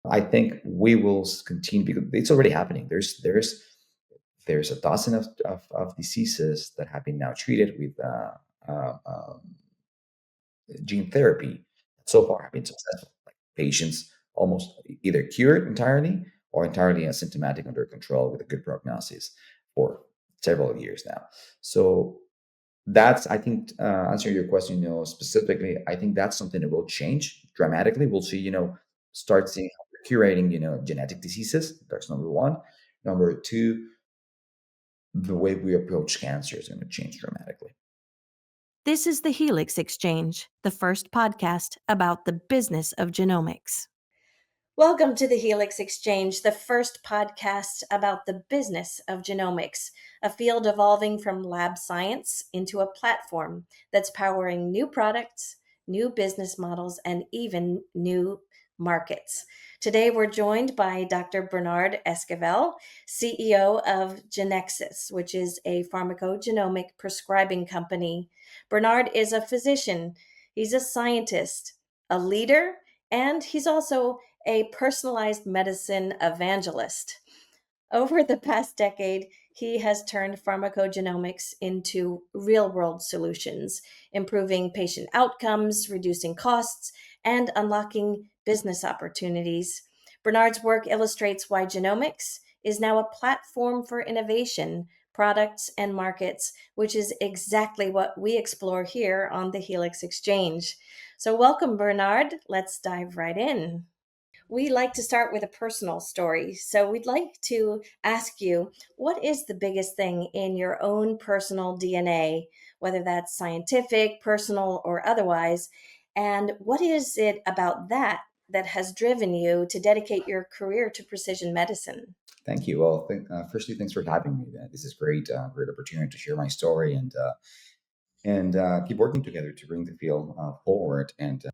I think we will continue because it's already happening. There's a dozen of diseases that have been now treated with uh, um, gene therapy that so far have been successful. Like patients almost either cured entirely or entirely asymptomatic under control with a good prognosis for several years now. So that's, I think, answering your question, specifically, I think that's something that will change dramatically. We'll see, start seeing how we're curating, genetic diseases. That's number one. Number two, the way we approach cancer is going to change dramatically. This is the Helix Exchange, the first podcast about the business of genomics. Welcome to the Helix Exchange, the first podcast about the business of genomics, a field evolving from lab science into a platform that's powering new products, new business models, and even new markets. Today, we're joined by Dr. Bernard Esquivel, CEO of Genexus, which is a pharmacogenomic prescribing company. Bernard is a physician, he's a scientist, a leader, and he's also a personalized medicine evangelist. Over the past decade, he has turned pharmacogenomics into real world solutions, improving patient outcomes, reducing costs, and unlocking business opportunities. Bernard's work illustrates why genomics is now a platform for innovation, products, and markets, which is exactly what we explore here on the Helix Exchange. So, welcome, Bernard. Let's dive right in. We like to start with a personal story. So we'd like to ask you, what is the biggest thing in your own personal DNA, whether that's scientific, personal, or otherwise? And what is it about that that has driven you to dedicate your career to precision medicine? Thank you. Well, firstly, thanks for having me. This is great, great opportunity to share my story and keep working together to bring the field forward and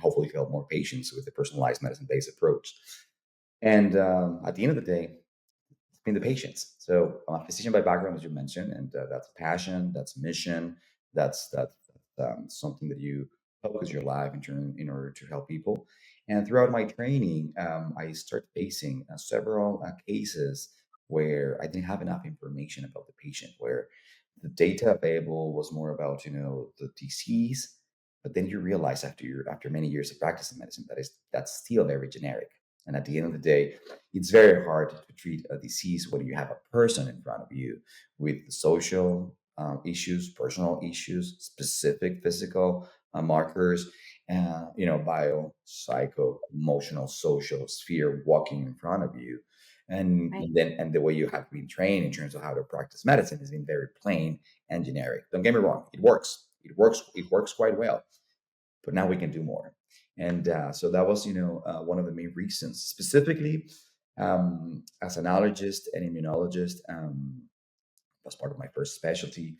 hopefully help more patients with the personalized medicine based approach. And at the end of the day, it's been the patients. So I'm a physician by background, as you mentioned, and that's a passion, that's a mission, that's something that you focus your life in order to help people. And throughout my training, I started facing several cases where I didn't have enough information about the patient, where the data available was more about the disease, but then you realize after many years of practicing medicine that's still very generic. And at the end of the day, it's very hard to treat a disease when you have a person in front of you with social issues, personal issues, specific physical markers, bio, psycho, emotional, social sphere walking in front of you. Right. And the way you have been trained in terms of how to practice medicine has been very plain and generic. Don't get me wrong, it works. It works quite well, but now we can do more. And so that was, one of the main reasons. Specifically, as an allergist and immunologist, was part of my first specialty.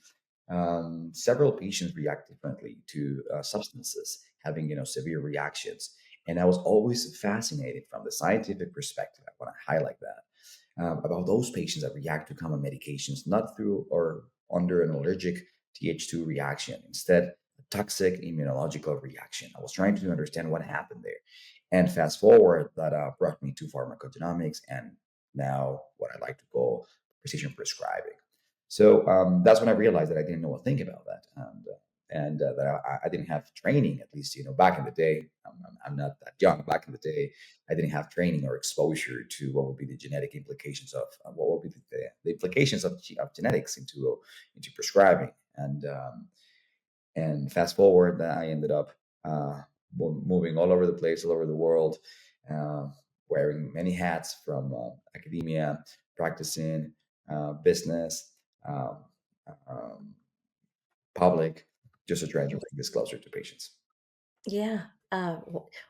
Several patients react differently to substances, having severe reactions, and I was always fascinated from the scientific perspective. I want to highlight that about those patients that react to common medications, not through or under an allergic Th2 reaction, instead a toxic immunological reaction. I was trying to understand what happened there, and fast forward, that brought me to pharmacogenomics, and now what I like to call precision prescribing. So that's when I realized that I didn't know a thing about that, and that I didn't have training. At least back in the day, I'm not that young. Back in the day, I didn't have training or exposure to what would be the genetic implications of what would be the implications of genetics into prescribing. And fast forward, I ended up moving all over the place, all over the world, uh, wearing many hats from academia, practicing, business, um, um, public, just to try to bring this closer to patients. Yeah,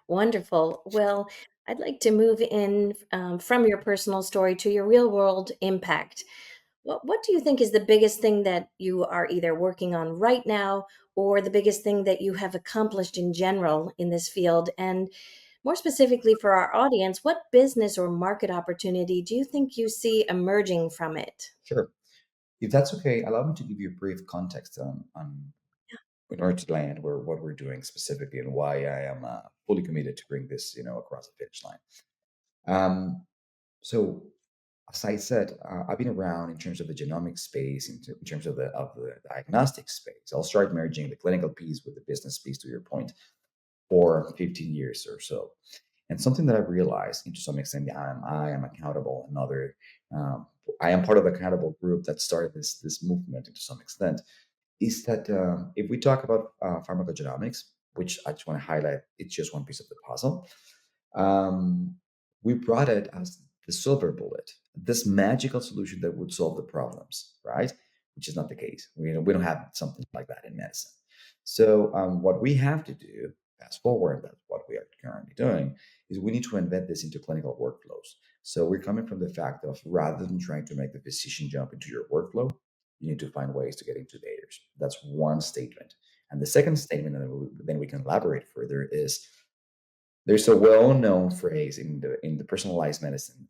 wonderful. Well, I'd like to move in from your personal story to your real world impact. What do you think is the biggest thing that you are either working on right now or the biggest thing that you have accomplished in general in this field? And more specifically for our audience, what business or market opportunity do you think you see emerging from it? Sure. If that's okay, allow me to give you a brief context on in order to land where what we're doing specifically and why I am fully committed to bring this across the finish line. So, as I said, I've been around in terms of the genomic space, in terms of the diagnostic space. I'll start merging the clinical piece with the business piece, to your point, for 15 years or so. And something that I've realized, and to some extent, I am accountable. Another, um, I am part of the accountable group that started this movement, to some extent, is that if we talk about pharmacogenomics, which I just want to highlight, it's just one piece of the puzzle. Um, we brought it as the silver bullet, this magical solution that would solve the problems, right? Which is not the case. We don't have something like that in medicine. So what we have to do, fast forward, that's what we are currently doing, is we need to embed this into clinical workflows. So we're coming from the fact of, rather than trying to make the physician jump into your workflow, you need to find ways to get into data. That's one statement. And the second statement, and then we can elaborate further, is there's a well-known phrase in the personalized medicine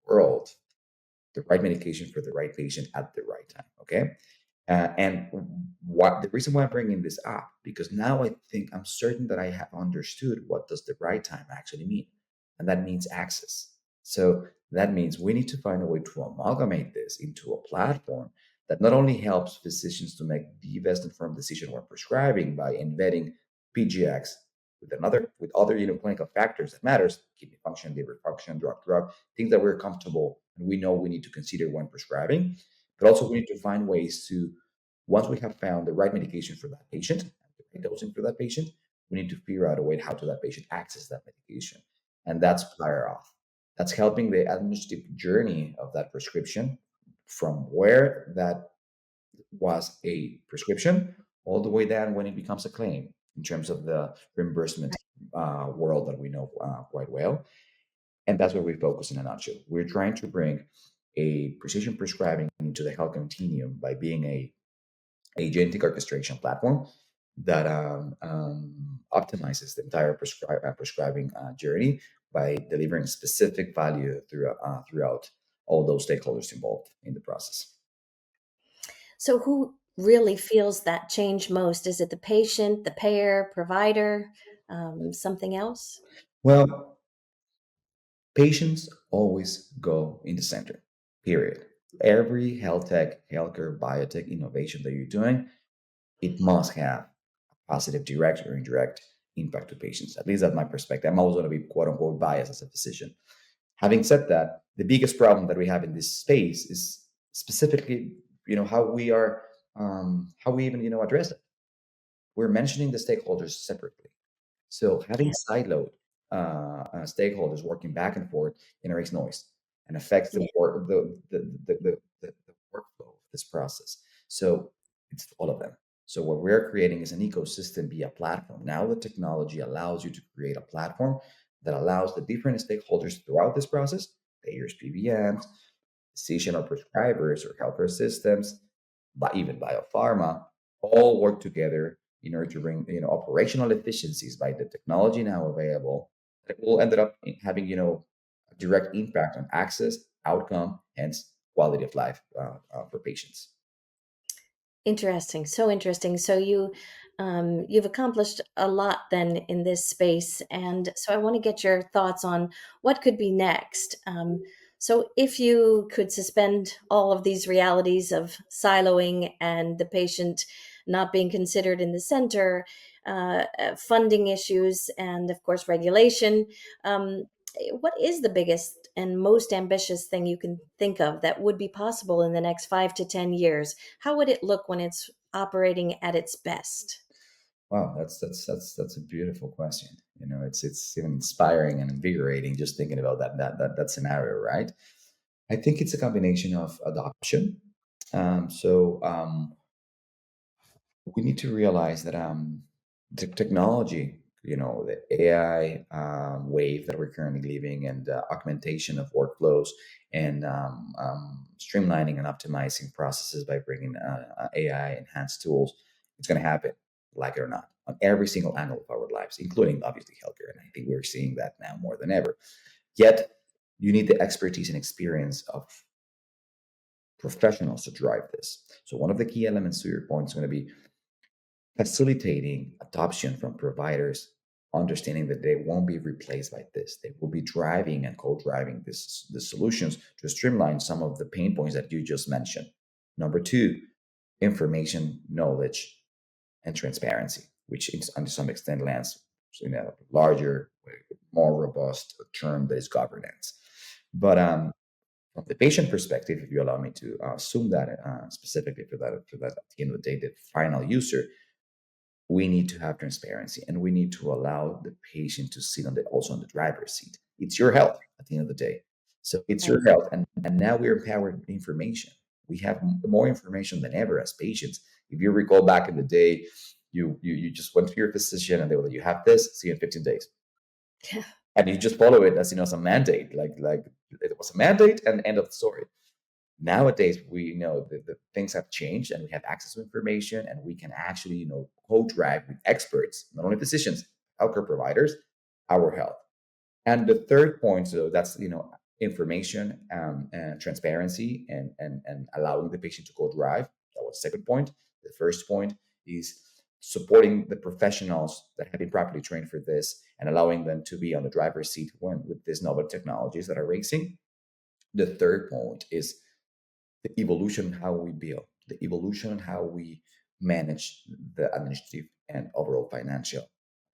world: the right medication for the right patient at the right time. Okay, and what the reason why I'm bringing this up, because now I think I'm certain that I have understood what does the right time actually mean, and that means access. So that means we need to find a way to amalgamate this into a platform that not only helps physicians to make the best informed decision when prescribing by embedding PGX with other clinical factors that matters: kidney function, liver function, drug, things that we're comfortable and we know we need to consider when prescribing. But also we need to find ways to, once we have found the right medication for that patient, the right dosing for that patient, we need to figure out a way how to that patient access that medication. And that's prior auth. That's helping the administrative journey of that prescription from where that was a prescription all the way down when it becomes a claim, in terms of the reimbursement world that we know quite well. And that's what we focus in a nutshell. We're trying to bring a precision prescribing into the health continuum by being a agentic orchestration platform that optimizes the entire prescribing journey by delivering specific value throughout all those stakeholders involved in the process. So, who really feels that change most? Is it the patient, the payer, provider, something else? Well, patients always go in the center, period. Every health tech, healthcare, biotech innovation that you're doing, it must have positive direct or indirect impact to patients. At least that's my perspective. I'm always going to be quote unquote biased as a physician. Having said that, the biggest problem that we have in this space is specifically, how we are, how we even, address it. We're mentioning the stakeholders separately. So having Yeah. siloed stakeholders working back and forth generates noise and affects Yeah. the workflow of this process. So it's all of them. So what we're creating is an ecosystem via platform. Now the technology allows you to create a platform that allows the different stakeholders throughout this process, payers, PBMs, physician or prescribers or healthcare systems, but even biopharma, all work together in order to bring operational efficiencies by the technology now available that will end up having a direct impact on access, outcome, hence quality of life for patients. Interesting. So interesting. So you've accomplished a lot then in this space, and so I want to get your thoughts on what could be next. So if you could suspend all of these realities of siloing and the patient not being considered in the center, funding issues, and of course regulation, um, what is the biggest and most ambitious thing you can think of that would be possible in the next 5 to 10 years? How would it look when it's operating at its best? Wow, that's a beautiful question. It's even inspiring and invigorating just thinking about that scenario, right? I think it's a combination of adoption. So we need to realize that the technology, the AI wave that we're currently living, and the augmentation of workflows, and streamlining and optimizing processes by bringing AI enhanced tools, it's going to happen, like it or not, on every single angle of our lives, including obviously healthcare. And I think we're seeing that now more than ever. Yet, you need the expertise and experience of professionals to drive this. So one of the key elements, to your point, is going to be facilitating adoption from providers understanding that they won't be replaced by this. They will be driving and co-driving the solutions to streamline some of the pain points that you just mentioned. Number two, information, knowledge, and transparency, which to some extent lands in a larger, more robust term that is governance. But from the patient perspective, if you allow me to assume that specifically for that at the end of the day, the final user, we need to have transparency, and we need to allow the patient to sit also on the driver's seat. It's your health at the end of the day. So it's your health, and now we're empowered with information. We have more information than ever as patients. If you recall back in the day, you just went to your physician and they were like, you have this, see you in 15 days. And you just follow it as some mandate, like it was a mandate and end of the story. Nowadays, we know that the things have changed, and we have access to information, and we can actually, co-drive with experts, not only physicians, healthcare providers, our health. And the third point, so that's information and transparency, and allowing the patient to co-drive. That was the second point. The first point is supporting the professionals that have been properly trained for this, and allowing them to be on the driver's seat with these novel technologies that are racing. The third point is the evolution how we build, the evolution how we manage the administrative and overall financial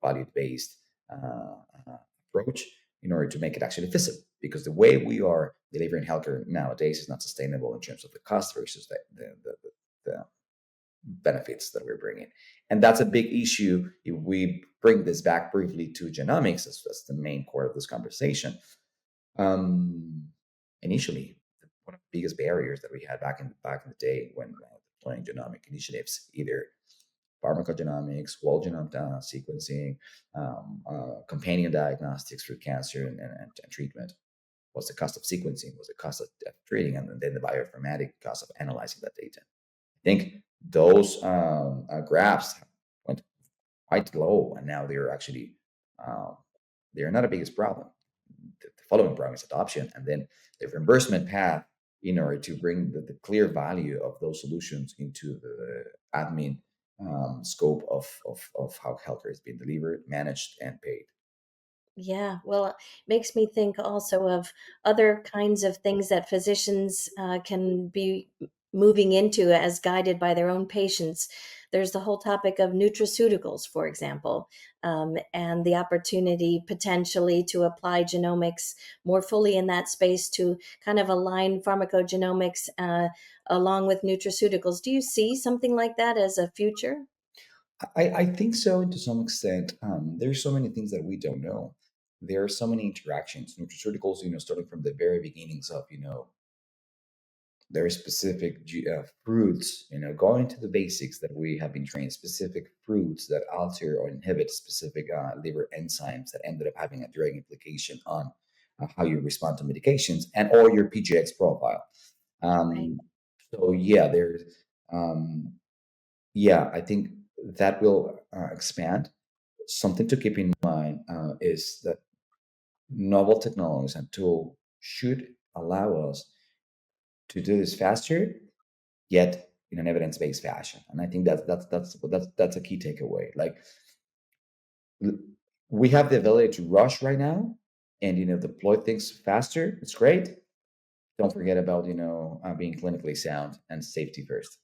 value-based approach in order to make it actually feasible. Because the way we are delivering healthcare nowadays is not sustainable in terms of the cost versus the benefits that we're bringing. And that's a big issue if we bring this back briefly to genomics as the main core of this conversation. Initially, one of the biggest barriers that we had back in the day when deploying genomic initiatives, either pharmacogenomics, whole genome sequencing, companion diagnostics for cancer and treatment, was the cost of sequencing, was the cost of treating, and then the bioinformatic cost of analyzing that data. I think those graphs went quite low, and now they're actually they're not the biggest problem. The following problem is adoption, and then the reimbursement path in order to bring the clear value of those solutions into the admin scope of how healthcare is being delivered, managed, and paid. Yeah, well, it makes me think also of other kinds of things that physicians can be moving into as guided by their own patients. There's the whole topic of nutraceuticals, for example, and the opportunity potentially to apply genomics more fully in that space to kind of align pharmacogenomics along with nutraceuticals. Do you see something like that as a future? I think so, to some extent. There's so many things that we don't know. There are so many interactions. Nutraceuticals, starting from the very beginnings of, very specific fruits, going to the basics that we have been trained, specific fruits that alter or inhibit specific liver enzymes that ended up having a direct implication on how you respond to medications and or your PGX profile. Right. So yeah, I think that will expand. Something to keep in mind is that novel technologies and tools should allow us to do this faster, yet in an evidence-based fashion. And I think that's a key takeaway. Like we have the ability to rush right now and deploy things faster. It's great. Don't forget about being clinically sound and safety first.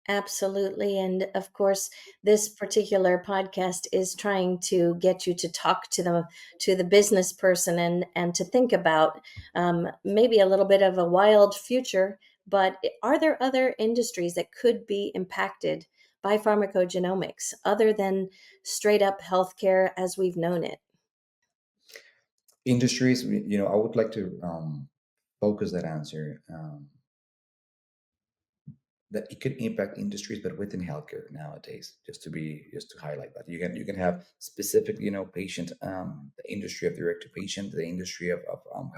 Absolutely. And of course, this particular podcast is trying to get you to talk to the business person and to think about maybe a little bit of a wild future. But are there other industries that could be impacted by pharmacogenomics other than straight up healthcare as we've known it? Industries, I would like to focus that answer that it could impact industries, but within healthcare nowadays. Just to highlight that you can have specific, patient, the industry of direct to patient, the industry of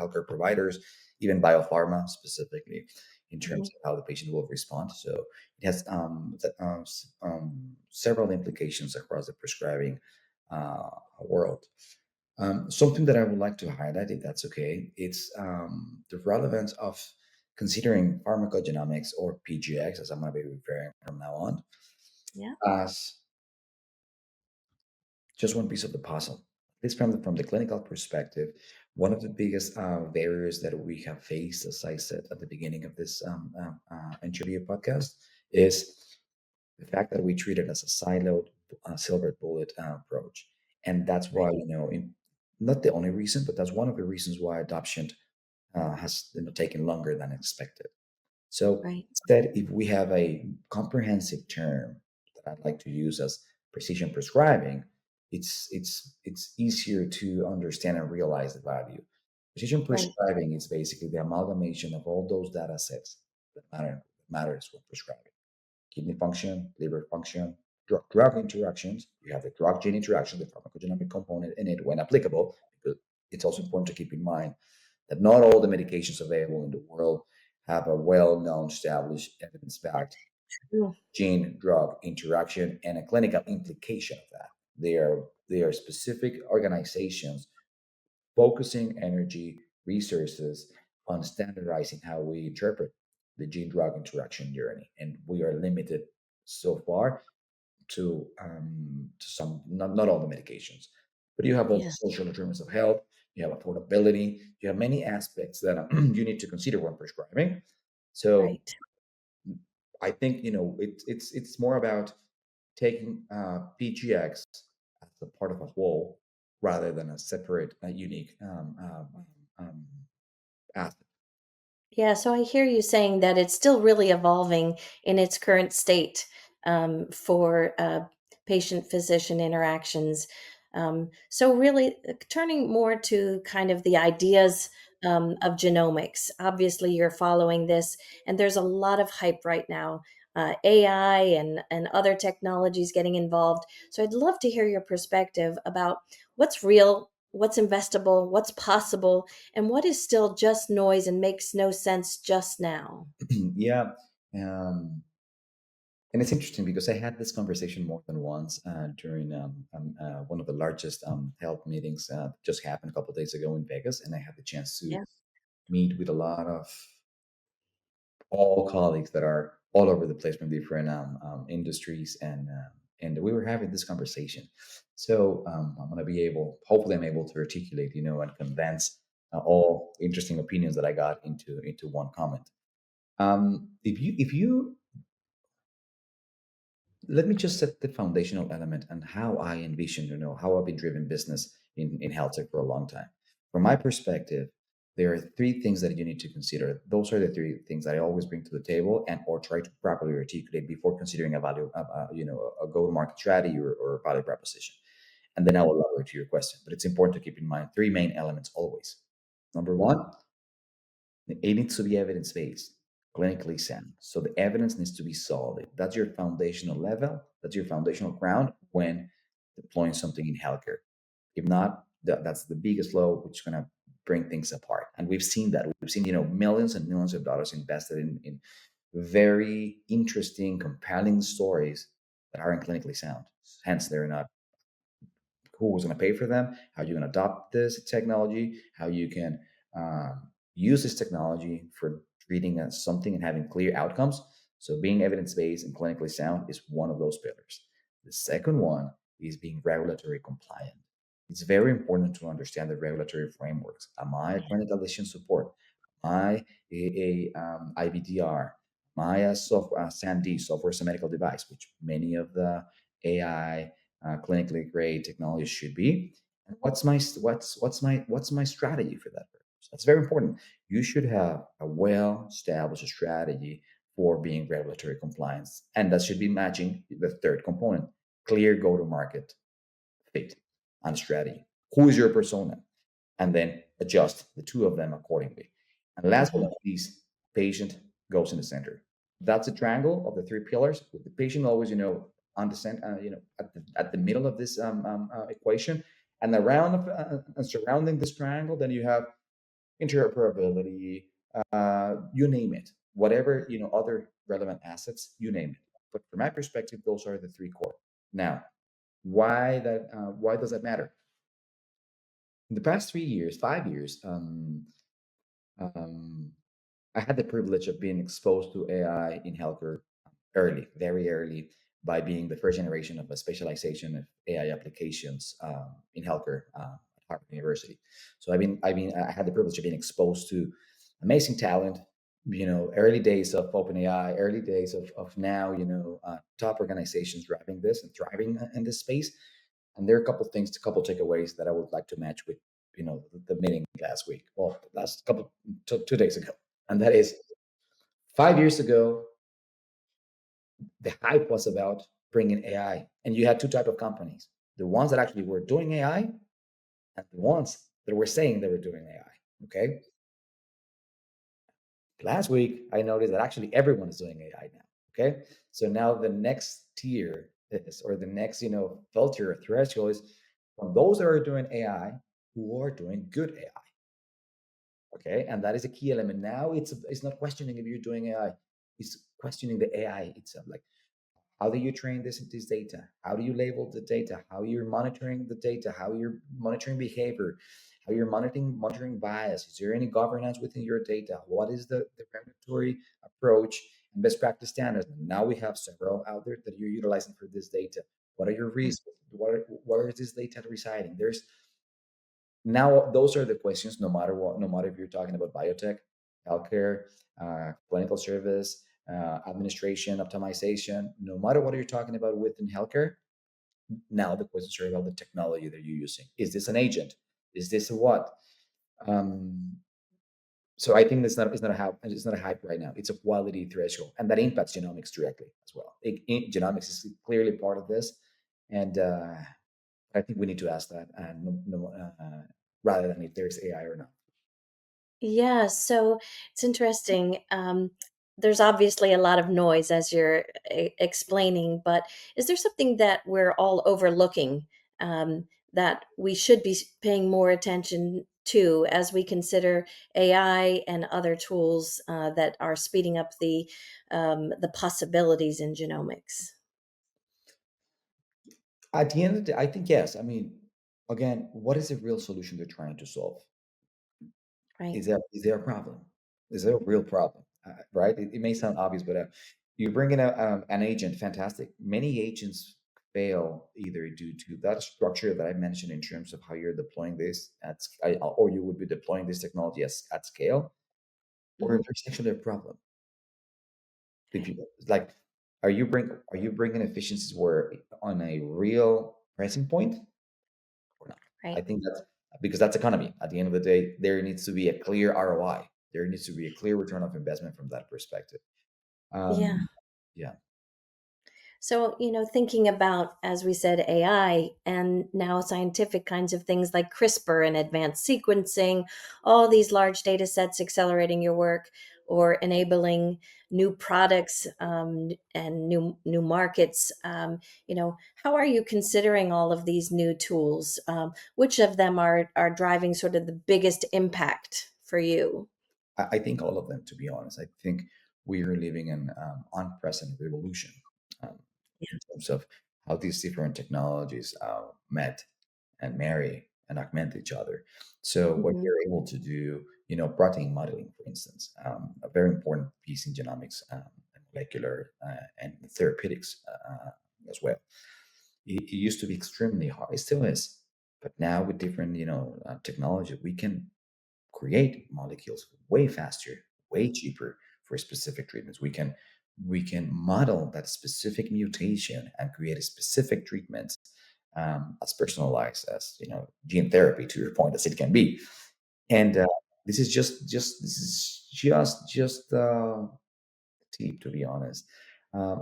healthcare providers, even biopharma specifically, in terms Mhm. of how the patient will respond. So it has several implications across the prescribing world. Something that I would like to highlight, if that's okay, it's the relevance of considering pharmacogenomics, or PGX, as I'm going to be referring from now on, Yeah. as just one piece of the puzzle. This from the clinical perspective, one of the biggest barriers that we have faced, as I said at the beginning of this interview podcast, is the fact that we treat it as a siloed silver bullet approach, and that's why Right. not the only reason, but that's one of the reasons why adoption has taken longer than expected. So Right. instead, if we have a comprehensive term that I'd like to use as precision prescribing, it's easier to understand and realize the value. Precision Right. prescribing is basically the amalgamation of all those data sets that matters when prescribing kidney function, liver function, drug interactions. You have the drug gene interaction, the pharmacogenomic component in it when applicable, because it's also important to keep in mind that not all the medications available in the world have a well known, established, evidence backed Mm. gene drug interaction and a clinical implication of that. They are specific organizations focusing energy resources on standardizing how we interpret the gene drug interaction journey. And we are limited so far to some, not all the medications, but you have also Yeah. social determinants of health, you have affordability, you have many aspects that you need to consider when prescribing. So Right. I think it's more about taking PGX as a part of a whole rather than a separate, unique aspect. Yeah, so I hear you saying that it's still really evolving in its current state for patient physician interactions. So, really turning more to kind of the ideas of genomics. Obviously, you're following this, and there's a lot of hype right now. AI and other technologies getting involved. So I'd love to hear your perspective about what's real, what's investable, what's possible, and what is still just noise and makes no sense just now? Yeah. Um, and it's interesting because I had this conversation more than once during one of the largest health meetings just happened a couple of days ago in Vegas, and I had the chance to Yeah. meet with a lot of all colleagues that are all over the place from different industries, and we were having this conversation. So I'm going to be able, hopefully, I'm able to articulate, and condense all interesting opinions that I got into one comment. If you let me just set the foundational element and how I envision, how I've been driven business in health tech for a long time. From my perspective, there are three things that you need to consider. Those are the three things that I always bring to the table and or try to properly articulate before considering a value, a go-to-market strategy or value proposition. And then I'll elaborate to your question. But it's important to keep in mind three main elements always. Number one, it needs to be evidence based, clinically sound. So the evidence needs to be solid. That's your foundational level. That's your foundational ground when deploying something in healthcare. If not, that's the biggest blow, which is going to bring things apart. And we've seen that. We've seen millions and millions of dollars invested in very interesting, compelling stories that aren't clinically sound. Hence, they're not who's going to pay for them, how you can adopt this technology, how you can use this technology for treating something and having clear outcomes. So, being evidence based and clinically sound is one of those pillars. The second one is being regulatory compliant. It's very important to understand the regulatory frameworks. Am I a clinical decision support? Am I IVDR? Am I a software, SAMD, software as a medical device, which many of the AI clinically grade technology should be, and what's my strategy for that purpose. That's very important. You should have a well established strategy for being regulatory compliance, and that should be matching the third component: clear go to market fit and strategy. Who is your persona? And then adjust the two of them accordingly. And last but Mhm. not least, patient goes in the center. That's a triangle of the three pillars, with the patient always, on the center, at the middle of this equation, and around and surrounding this triangle, then you have interoperability, you name it, whatever other relevant assets, you name it. But from my perspective, those are the three core. Now, why that? Why does that matter? In the past 3 years, 5 years, um, I had the privilege of being exposed to AI in healthcare early, very early. by being the first generation of a specialization of AI applications in healthcare at Harvard University. So I had the privilege of being exposed to amazing talent. Early days of OpenAI, early days of now, top organizations driving this and thriving in this space. And there are a couple things, a couple takeaways that I would like to match with, the meeting last week. Well, last couple, 2 days ago, and that is 5 years ago, the hype was about bringing AI, and you had two type of companies: the ones that actually were doing AI, and the ones that were saying they were doing AI. Okay. Last week, I noticed that actually everyone is doing AI now. Okay. So now the next tier is, or the next, filter or threshold is from those that are doing AI who are doing good AI. Okay. And that is a key element. Now it's not questioning if you're doing AI, it's questioning the AI itself. Like, how do you train this data? How do you label the data? How you're monitoring the data? How you're monitoring behavior? How you're monitoring bias? Is there any governance within your data? What is the regulatory approach and best practice standards? Now we have several out there that you're utilizing for this data. What are your risks? Where is this data residing? There's now those are the questions. No matter what, no matter if you're talking about biotech, healthcare, clinical service, administration, optimization, no matter what you're talking about within healthcare, now the questions are about the technology that you're using. Is this an agent? Is this a what? Um, so I think it's not a hype right now. It's a quality threshold, and that impacts genomics directly as well. Genomics is clearly part of this, and I think we need to ask that, and rather than if there's AI or not. Yeah, so it's interesting. There's obviously a lot of noise as you're explaining, but is there something that we're all overlooking, that we should be paying more attention to as we consider AI and other tools that are speeding up the possibilities in genomics? At the end of the day, I think yes. I mean, again, what is the real solution they're trying to solve? Right. Is there a problem? Is there a real problem? Right? It may sound obvious, but you bring in an agent, fantastic. Many agents fail either due to that structure that I mentioned in terms of how you're deploying this or you would be deploying this technology at scale, or if Hmm. there's actually a problem. If you like, are you bringing efficiencies where on a real pressing point or not? I Right. think that's because that's economy. At the end of the day, there needs to be a clear ROI. There needs to be a clear return of investment from that perspective. Yeah. Um, yeah, So, thinking about, as we said, AI and now scientific kinds of things like CRISPR and advanced sequencing, all these large data sets accelerating your work or enabling new products, and new markets. How are you considering all of these new tools? Which of them are driving sort of the biggest impact for you? I think all of them. To be honest, I think we are living in unprecedented revolution um, in terms of how these different technologies met and marry and augment each other. So what Hmm. you're able to do, protein modeling, for instance, a very important piece in genomics, molecular and therapeutics as well. It used to be extremely hard. It still is, but now with different, technology, we can create molecules way faster, way cheaper for specific treatments. We can model that specific mutation and create a specific treatment as personalized as gene therapy. To your point, as it can be, and this is just deep, to be honest.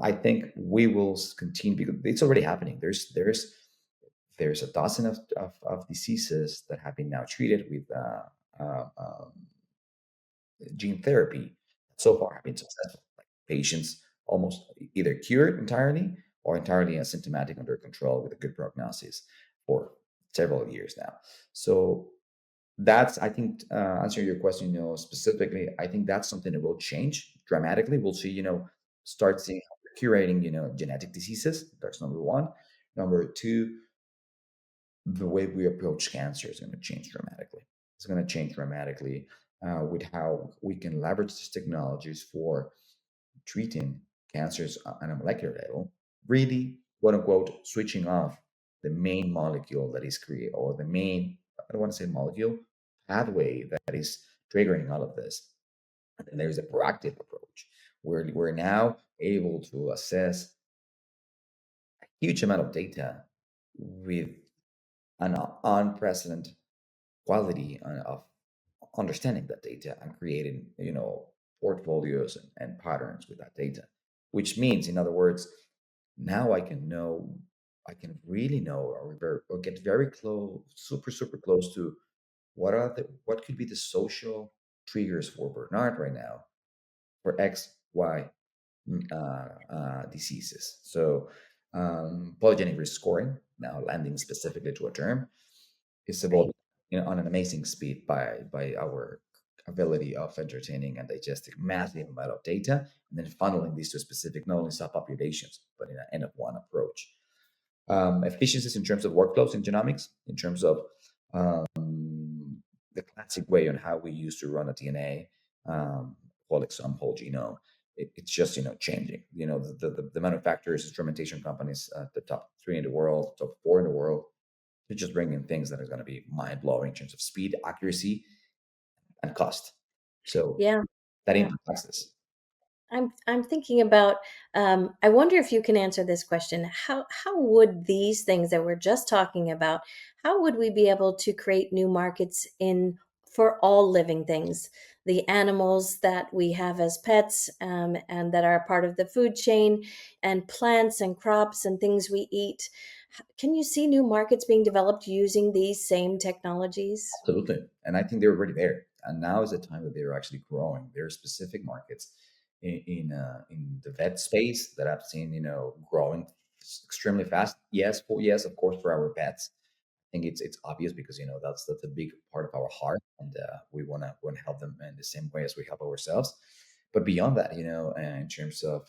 I think we will continue because it's already happening. There's a dozen of diseases that have been now treated with uh, um, gene therapy that so far have been successful. Like patients almost either cured entirely or entirely asymptomatic under control with a good prognosis for several years now. So that's, I think, answering your question, specifically, I think that's something that will change dramatically. We'll see, start seeing how we're curating, genetic diseases. That's number one. Number two, the way we approach cancer is going to change dramatically. It's going to change dramatically with how we can leverage these technologies for treating cancers on a molecular level. really, quote unquote, switching off the main molecule that is created, or the main, I don't want to say molecule, pathway that is triggering all of this. And then there's a proactive approach where we're now able to assess a huge amount of data with an unprecedented quality of understanding that data and creating, portfolios and patterns with that data. Which means, in other words, now I can really know, or get very close, super, super close to what could be the social triggers for Bernard right now for X, Y, diseases. So, polygenic risk scoring, now landing specifically to a term, is Right. evolving, on an amazing speed by our ability of entertaining and digesting massive amount of data, and then funneling these to specific, not only subpopulations, but in an N of one approach. Efficiencies in terms of workflows in genomics, in terms of the classic way on how we used to run a DNA, call it some whole genome. It's just changing. The manufacturers, instrumentation companies, the top three in the world, top four in the world, they're just bringing things that are going to be mind blowing in terms of speed, accuracy, and cost. So Yeah. that Yeah. impacts this. I'm thinking about. I wonder if you can answer this question. How would these things that we're just talking about? How would we be able to create new markets in for all living things, the animals that we have as pets, and that are part of the food chain, and plants and crops and things we eat? Can you see new markets being developed using these same technologies? Absolutely. And I think they're already there. And now is the time that they're actually growing. There are specific markets in the vet space that I've seen, growing extremely fast. Yes, of course, for our pets. I think it's obvious because that's a big part of our heart, and we want to help them in the same way as we help ourselves. But beyond that, in terms of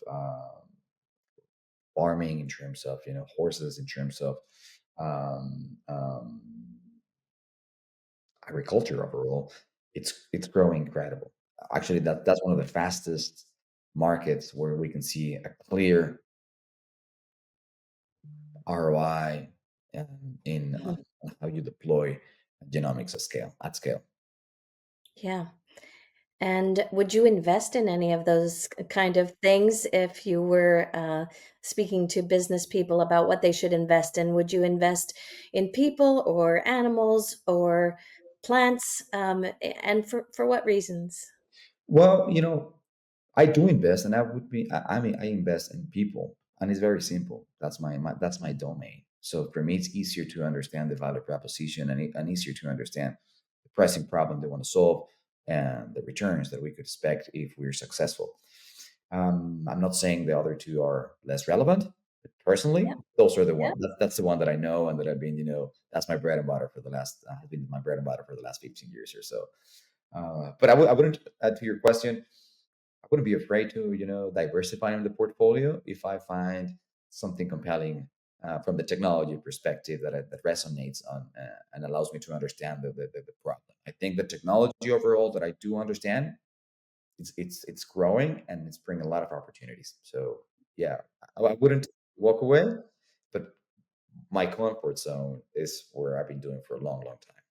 farming, in terms of horses, in terms of um, um, agriculture overall, it's growing incredible. Actually, that's one of the fastest markets where we can see a clear ROI in Mhm. on how you deploy genomics at scale. Yeah. And would you invest in any of those kind of things if you were speaking to business people about what they should invest in? Would you invest in people or animals or plants? And for what reasons? Well, I do invest, and I mean, I invest in people, and it's very simple. That's my domain. So for me, it's easier to understand the value proposition, and easier to understand the pressing problem they want to solve and the returns that we could expect if we're successful. I'm not saying the other two are less relevant. But Yeah, personally, those are the yeah. one. That's the one that I know and that I've been, that's my bread and butter for the last has been my bread and butter for the last 15 years or so. But I wouldn't add to your question. I wouldn't be afraid to, diversify in the portfolio if I find something compelling from the technology perspective that resonates on and allows me to understand the problem. I think the technology overall that I do understand, it's growing and it's bringing a lot of opportunities. So yeah, I wouldn't walk away, but my comfort zone is where I've been doing for a long, long time.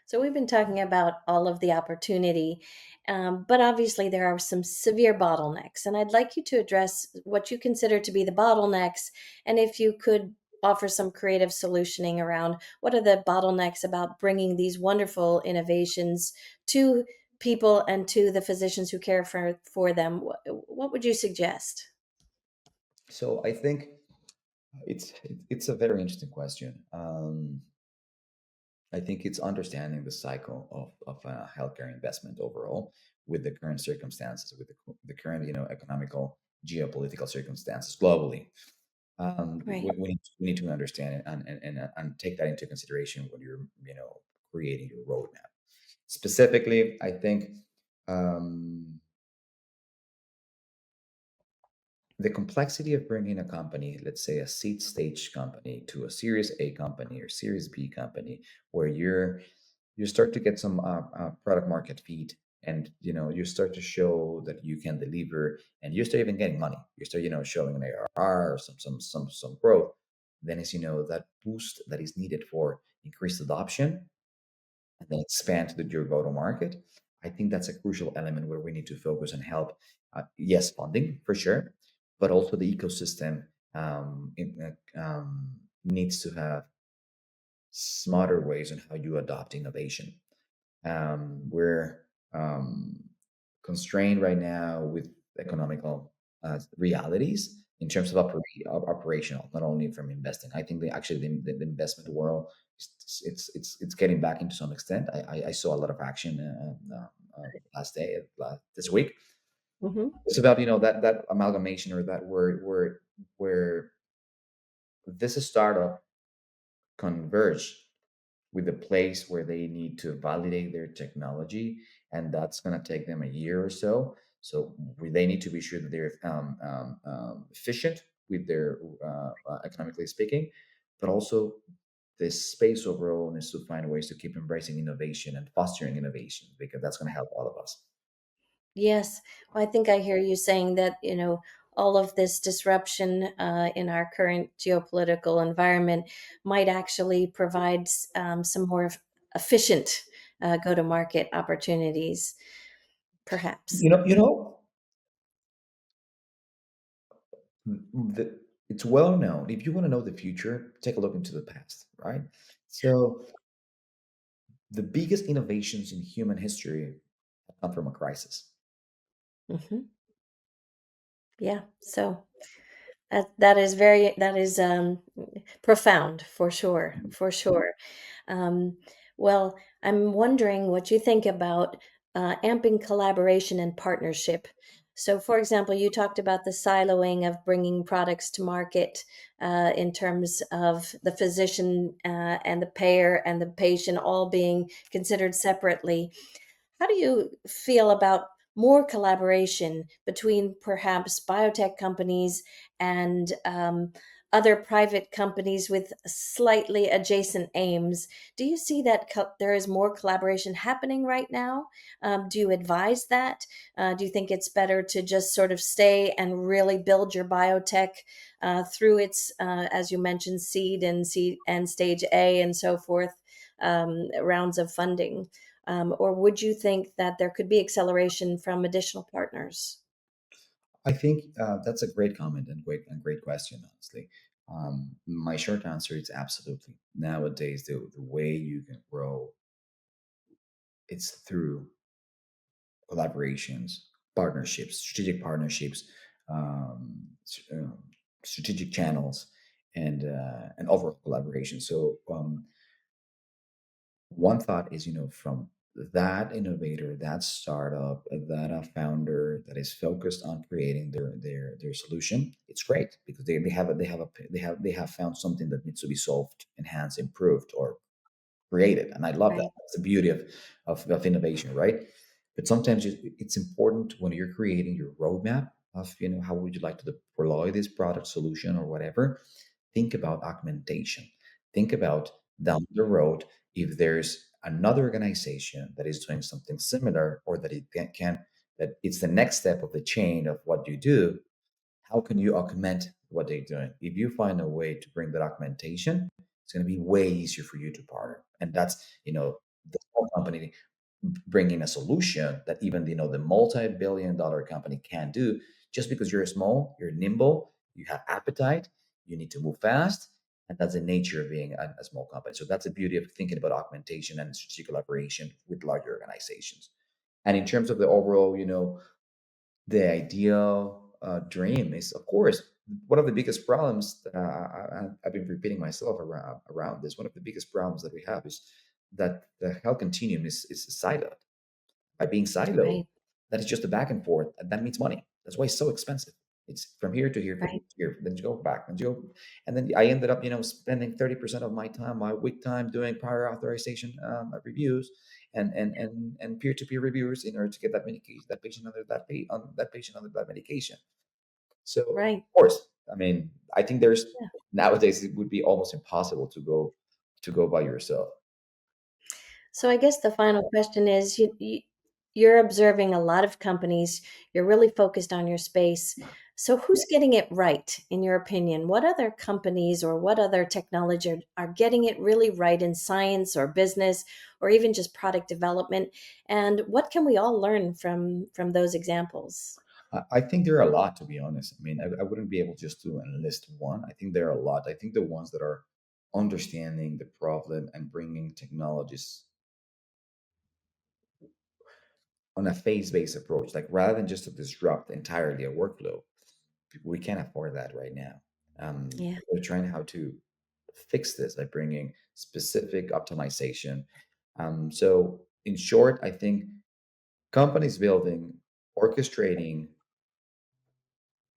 So we've been talking about all of the opportunity, but obviously there are some severe bottlenecks, and I'd like you to address what you consider to be the bottlenecks, and if you could offer some creative solutioning around what are the bottlenecks about bringing these wonderful innovations to people and to the physicians who care for them. What would you suggest? So I think it's a very interesting question. I think it's understanding the cycle of healthcare investment overall with the current circumstances, with the current economical geopolitical circumstances globally. Right. We need to understand it and take that into consideration when you're creating your roadmap. Specifically, I think um, the complexity of bringing a company, let's say a seed stage company, to a Series A company or Series B company, where you start to get some product market fit, and you start to show that you can deliver, and you start even getting money, you start showing an ARR or some growth, then it's that boost that is needed for increased adoption and then expand to your go to market. I think that's a crucial element where we need to focus and help. Yes, funding for sure, but also the ecosystem needs to have smarter ways on how you adopt innovation. We're constrained right now with economical realities in terms of operational, not only from investing. I think actually the investment world it's getting back into some extent. I saw a lot of action this week. Hmm. It's about that amalgamation or that where this startup converge with the place where they need to validate their technology, and that's going to take them a year or so. So they need to be sure that they're efficient with their economically speaking, but also this space overall needs to find ways to keep embracing innovation and fostering innovation because that's going to help all of us. Yes. Well, I think I hear you saying that, all of this disruption in our current geopolitical environment might actually provide some more efficient go to market opportunities, perhaps. It's well known. If you want to know the future, take a look into the past, right? So the biggest innovations in human history have come from a crisis. Hmm. Yeah. So that is profound for sure, for sure. Um, well, I'm wondering what you think about amping collaboration and partnership. So, for example, you talked about the siloing of bringing products to market in terms of the physician and the payer and the patient all being considered separately. How do you feel about more collaboration between perhaps biotech companies and other private companies with slightly adjacent aims? Do you see that there is more collaboration happening right now? Do you advise that? Do you think it's better to just sort of stay and really build your biotech through its, as you mentioned, seed and stage A and so forth, rounds of funding? Or would you think that there could be acceleration from additional partners? I think that's a great comment and great question. Honestly, my short answer is absolutely. Nowadays, the way you can grow it's through collaborations, partnerships, strategic partnerships, strategic channels, and overall collaboration. So one thought is from that innovator, that startup, that founder that is focused on creating their solution, it's great because they have found something that needs to be solved, enhanced, improved, or created, and I love that. Right, That's the beauty of innovation, right? But sometimes it's important when you're creating your roadmap of how would you like to deploy this product solution or whatever. Think about augmentation. Think about down the road if there's another organization that is doing something similar or that it can that it's the next step of the chain of what you do. How can you augment what they're doing? If you find a way to bring that augmentation, it's going to be way easier for you to partner. And that's, the small company bringing a solution that even, the multi-billion dollar company can't do just because you're small, you're nimble, you have appetite, you need to move fast. And that's the nature of being a small company. So that's the beauty of thinking about augmentation and strategic collaboration with larger organizations. And in terms of the overall, the ideal dream is, of course, one of the biggest problems that I've been repeating myself around this. One of the biggest problems that we have is that the health continuum is siloed. By being siloed, right, that is just a back and forth, and that means money. That's why it's so expensive. It's from here to here, from here right, to here, then you go back, and then I ended up, spending 30% of my time, my week time, doing prior authorization reviews and peer to peer reviews in order to get that medication, that patient under that patient under that medication. So right. of course, I mean, I think there's Yeah. nowadays it would be almost impossible to go by yourself. So I guess the final question is, You're observing a lot of companies, you're really focused on your space. So, who's getting it right, in your opinion? What other companies or what other technology are getting it really right in science or business or even just product development? And what can we all learn from those examples? I think there are a lot, to be honest. I mean, I wouldn't be able just to enlist one. I think there are a lot. I think the ones that are understanding the problem and bringing technologies on a phase-based approach, like rather than just to disrupt entirely a workflow, we can't afford that right now. Yeah. We're trying how to fix this by bringing specific optimization. So, in short, I think companies building, orchestrating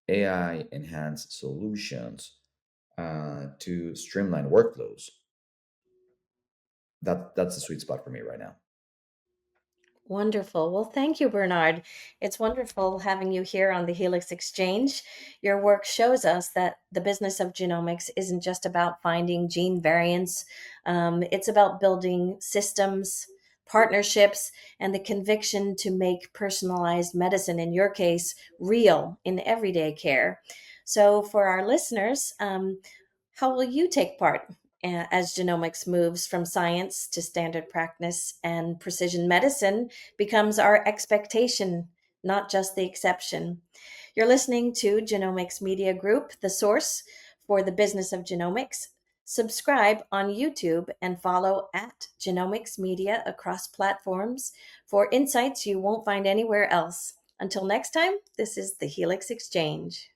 AI enhanced solutions to streamline workflows. That's the sweet spot for me right now. Wonderful. Well, thank you, Bernard. It's wonderful having you here on the Helix Exchange. Your work shows us that the business of genomics isn't just about finding gene variants, it's about building systems, partnerships, and the conviction to make personalized medicine, in your case, real in everyday care. So, for our listeners, how will you take part as genomics moves from science to standard practice and precision medicine becomes our expectation, not just the exception? You're listening to Genomics Media Group, the source for the business of genomics. Subscribe on YouTube and follow at Genomics Media across platforms for insights you won't find anywhere else. Until next time, this is the Helix Exchange.